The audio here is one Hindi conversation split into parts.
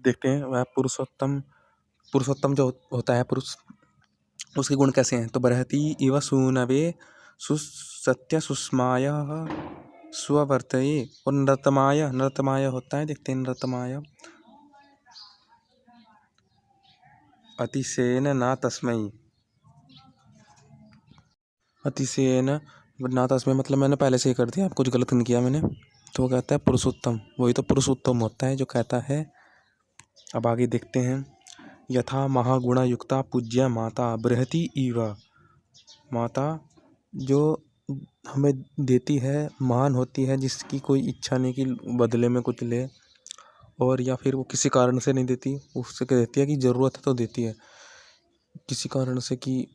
देखते हैं वह पुरुषोत्तम जो होता है पुरुष, उसके गुण कैसे हैं। तो बृहति इव सूनवे सुसत्य सुष्माय स्ववर्तये। और नृतमाय होता है, देखते हैं नृतमाय अतिशयन ना तस्मै। अतिशयन ना तस्मै मतलब मैंने पहले से ही कर दिया, कुछ गलत नहीं किया मैंने। तो वो कहता है पुरुषोत्तम, वही तो पुरुषोत्तम होता है जो कहता है। अब आगे देखते हैं। यथा महागुण युक्ता पूज्य माता बृहति इव। माता जो हमें देती है महान होती है, जिसकी कोई इच्छा नहीं कि बदले में कुछ ले, और या फिर वो किसी कारण से नहीं देती, उससे कह देती है कि ज़रूरत है तो देती है, किसी कारण से कि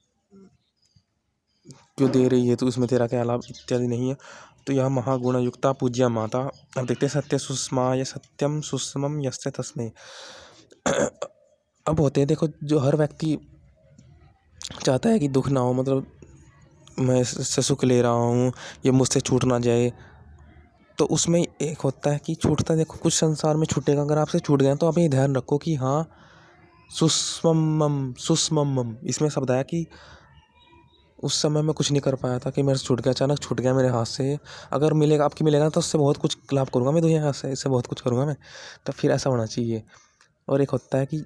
जो दे रही है तो उसमें तेरा क्या लाभ इत्यादि नहीं है। तो यह महागुण युक्ता पूज्या माता। अब देखते हैं सत्य सुष्माय सत्यम सुष्मम यस्य तस्मै। अब होते हैं, देखो जो हर व्यक्ति चाहता है कि दुख ना हो, मतलब मैं इससे सुख ले रहा हूँ, ये मुझसे छूट ना जाए। तो उसमें एक होता है कि छूटता, देखो कुछ संसार में छूटेगा, अगर आपसे छूट गया तो आप ये ध्यान रखो कि हाँ सुष्मम इसमें शब्द आया कि उस समय मैं कुछ नहीं कर पाया था कि मेरे से छूट गया, अचानक छूट गया मेरे हाथ से। अगर मिलेगा, आपकी मिलेगा तो उससे बहुत कुछ लाभ करूँगा मैं दुनिया से, इससे बहुत कुछ करूँगा मैं। तो फिर ऐसा होना चाहिए। और एक होता है कि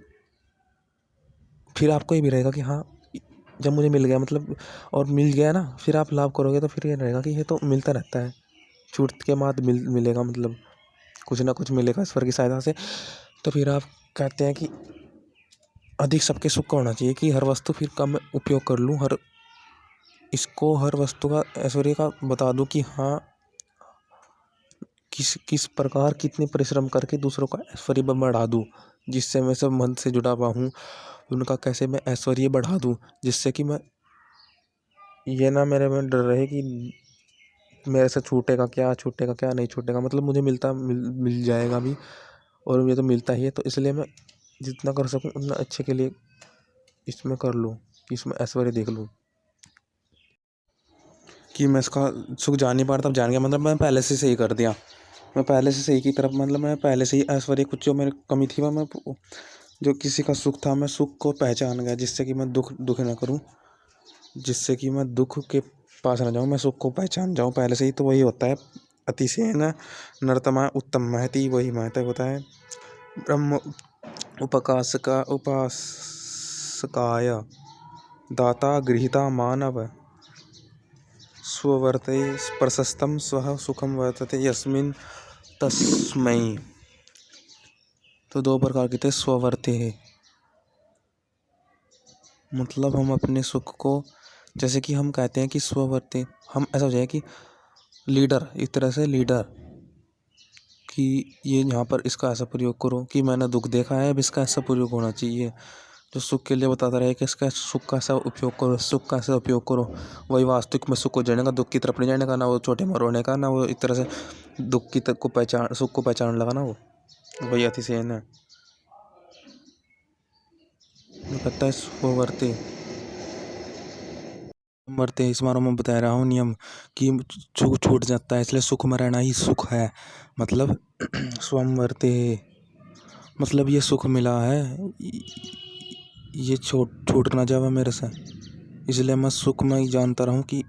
फिर आपको ये भी रहेगा कि हाँ जब मुझे मिल गया, मतलब और मिल गया ना, फिर आप लाभ करोगे तो फिर ये रहेगा कि ये तो मिलता रहता है, छूट के बाद मिलेगा, मतलब कुछ ना कुछ मिलेगा ईश्वर की सहायता से। तो फिर आप कहते हैं कि अधिक सबके सुख का होना चाहिए कि हर वस्तु फिर कम उपयोग कर लूँ, हर वस्तु का ऐश्वर्य का बता दूँ कि हाँ किस प्रकार कितने परिश्रम करके दूसरों का ऐश्वर्य बढ़ा दूँ, जिससे मैं सब मन से जुड़ा हुआ हूँ, उनका कैसे मैं ऐश्वर्य बढ़ा दूँ, जिससे कि मैं ये ना मेरे में डर रहे कि मेरे से छूटेगा क्या नहीं छूटेगा, मतलब मुझे मिल जाएगा भी, और मुझे तो मिलता ही है। तो इसलिए मैं जितना कर सकूं उतना अच्छे के लिए इसमें कर लूँ, इसमें ऐश्वर्य देख लूँ कि मैं इसका सुख जान नहीं पा रहा, तब जान गया, मतलब मैं पहले से सही कर दिया, मैं पहले से सही की तरफ, मतलब मैं पहले से ही ऐश्वर्य कुछ जो मेरी कमी थी वह मैं जो किसी का सुख था मैं सुख को पहचान गया, जिससे कि मैं दुख ना करूँ, जिससे कि मैं दुख के पास ना जाऊँ, मैं सुख को पहचान जाऊँ पहले से ही। तो वही होता है अतिशयन नरतमा उत्तम महति, वही महत्व होता है। ब्रह्म उपासकाय दाता गृहीता मानव स्ववर्ते प्रशस्तं स्वः सुखम वर्तते यस्मिन् तस्मै। तो दो प्रकार के थे स्ववर्ते है, मतलब हम अपने सुख को, जैसे कि हम कहते हैं कि स्ववर्ते, हम ऐसा हो जाए कि लीडर, एक तरह से लीडर, कि ये यहाँ पर इसका ऐसा प्रयोग करो कि मैंने दुख देखा है, अब इसका ऐसा प्रयोग होना चाहिए, जो सुख के लिए बताता रहे कि इसका सुख का ऐसा उपयोग करो, सुख का ऐसा उपयोग करो। वही वास्तविक में सुख को जाने का, दुख की तरफ नहीं जाने का, ना वो छोटे में रोने का, ना वो एक तरह से दुख की तरफ को पहचान, सुख को पहचान लगा ना, वो वही अतिशयन है। कहता है स्ववर्ते मरते, इस बारे में बता रहा हूँ नियम कि सुख छूट जाता है, इसलिए सुख में रहना ही सुख है। मतलब स्वम वर्ते, मतलब ये सुख मिला है, ये छूट ना जावे मेरे से, इसलिए मैं सुख में ही जानता रहूँ कि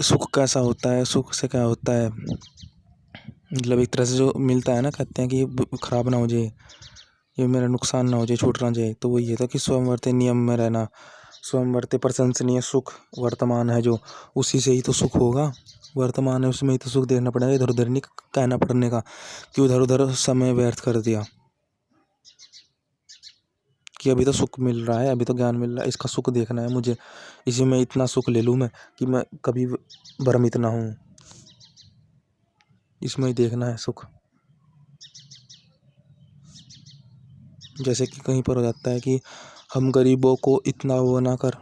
सुख कैसा होता है, सुख से क्या होता है। मतलब एक तरह से जो मिलता है ना, कहते हैं कि ये खराब ना हो जाए, ये मेरा नुकसान ना हो जाए, छूट ना जाए। तो वही था कि स्वयंवर्ती नियम में रहना, स्वयंवर्ती प्रशंसनीय सुख वर्तमान है जो, उसी से ही तो सुख होगा, वर्तमान है उसमें ही तो सुख देखना पड़ेगा, इधर उधर नहीं कहना पड़ने का कि उधर उधर समय व्यर्थ कर दिया, कि अभी तो सुख मिल रहा है, अभी तो ज्ञान मिल रहा है, इसका सुख देखना है मुझे, इसी में इतना सुख ले लूँ मैं कि मैं कभी भ्रमित ना हूँ, इसमें ही देखना है सुख। जैसे कि कहीं पर हो जाता है कि हम गरीबों को इतना वो ना कर,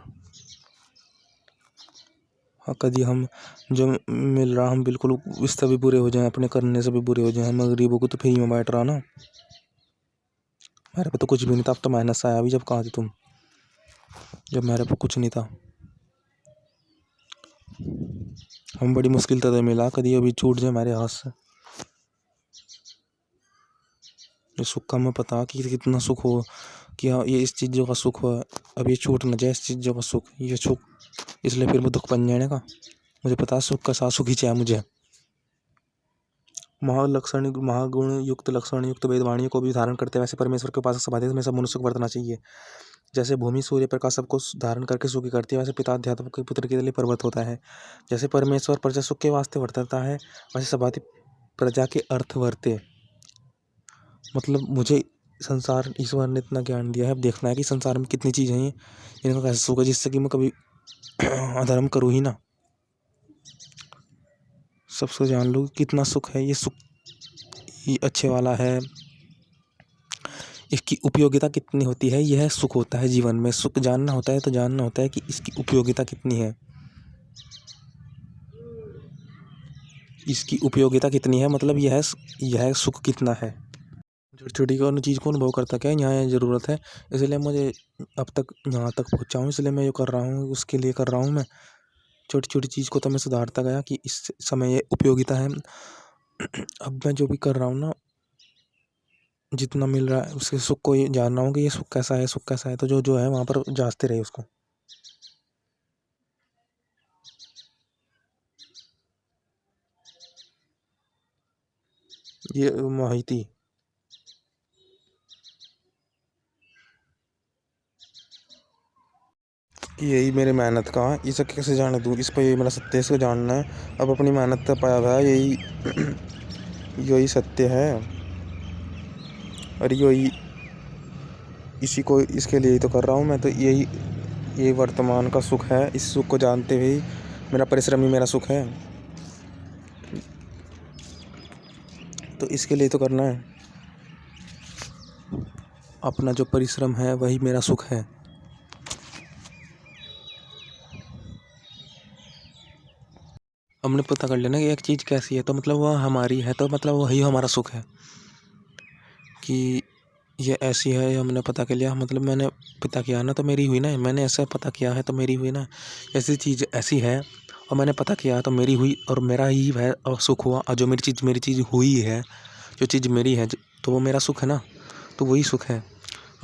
हाँ कभी हम जो मिल रहा हम बिल्कुल इससे भी बुरे हो जाएं, अपने करने से भी बुरे हो जाएं, हम गरीबों को तो फ्री में बांट रहा ना, मेरे पे तो कुछ भी नहीं था, अब तो माइनस आया, अभी जब कहाँ थे तुम, जब मेरे पे कुछ नहीं था, हम बड़ी मुश्किल से मिला, कभी अभी छूट जाए हमारे हाथ से, ये सुख का मैं पता कि कितना सुख हो, कि हाँ ये इस चीज़ों का सुख हो, अब ये छूट न जाए इस चीज़ों का सुख, ये सुख, इसलिए फिर मैं दुख बन जाने का। मुझे पता है सुख का साथ सुख ही चाहिए मुझे। महागुण युक्त लक्षण युक्त वेदवाणियों को भी धारण करते हैं, वैसे परमेश्वर के उपासक समाधि में सब मनुष्य को वर्तना चाहिए। जैसे भूमि सूर्य प्रकाश सबको धारण करके सुखी करती है, वैसे पिता अध्यात्म के पुत्र के लिए पर्वत होता है। जैसे परमेश्वर प्रजा सुख के वास्ते वर्तता है, वैसे समाधि प्रजा के अर्थ वर्ते। मतलब मुझे संसार, ईश्वर ने इतना ज्ञान दिया है, अब देखना है कि संसार में कितनी चीज़ें हैं, इनका कैसे सुख है, जिससे कि मैं कभी अधर्म करूँ ही ना। सबसे जान लो कितना सुख है, ये सुख ये अच्छे वाला है, इसकी उपयोगिता कितनी होती है, यह सुख होता है जीवन में। सुख जानना होता है तो जानना होता है कि इसकी उपयोगिता कितनी है, इसकी उपयोगिता कितनी है, मतलब यह सुख कितना है। छोटी छोटी को चीज़ को अनुभव करता क्या यहाँ ज़रूरत है, इसलिए मुझे अब तक यहाँ तक पहुँचा हूँ, इसलिए मैं ये कर रहा हूँ, उसके लिए कर रहा हूँ मैं। छोटी छोटी चीज़ को तो मैं सुधारता गया कि इस समय ये उपयोगिता है। अब मैं जो भी कर रहा हूँ ना, जितना मिल रहा है उसके सुख को ये जानना हो कि ये सुख कैसा है, सुख कैसा है, तो जो जो है वहाँ पर जांचते रहे उसको। ये माहिती यही मेरे मेहनत का, इसे कैसे जाने दूँ, इस पर यही मेरा सत्य से जानना है। अब अपनी मेहनत का पाया था यही यही सत्य है, और यही इसी को इसके लिए ही तो कर रहा हूँ मैं। तो यही वर्तमान का सुख है, इस सुख को जानते हुए मेरा परिश्रम ही मेरा सुख है, तो इसके लिए तो करना है। अपना जो परिश्रम है वही मेरा सुख है। हमने पता कर लेना कि एक चीज़ कैसी है, तो मतलब वह हमारी है, तो मतलब वही हमारा सुख है कि ये ऐसी है, हमने पता कर लिया, मतलब मैंने पता किया ना तो मेरी हुई ना, मैंने ऐसा पता किया है तो मेरी हुई ना। ऐसी चीज़ ऐसी है और मैंने पता किया तो मेरी हुई, और मेरा ही है और सुख हुआ। और जो मेरी चीज़ हुई है, जो चीज़ मेरी है, तो वो मेरा सुख है ना, तो वही सुख है।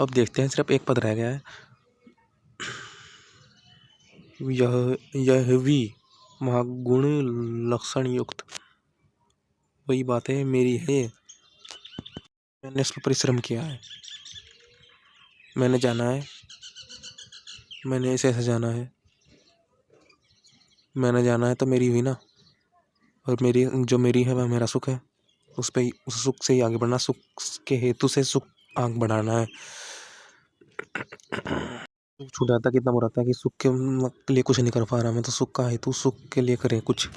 अब देखते हैं, सिर्फ एक पद रह गया है, यह भी महागुण लक्षण युक्त, वही बात है मेरी है। मैंने इस पर परिश्रम किया है, मैंने जाना है, मैंने इसे ऐसे जाना है, मैंने जाना है तो मेरी हुई ना, और मेरी जो मेरी है वह मेरा सुख है। उस पे उस सुख से ही आगे बढ़ना, सुख के हेतु से सुख आगे बढ़ाना है। छूट जाता कितना बुरा था कि सुख के लिए कुछ नहीं कर पा रहा मैं, तो सुख का हेतु सुख के लिए करे कुछ।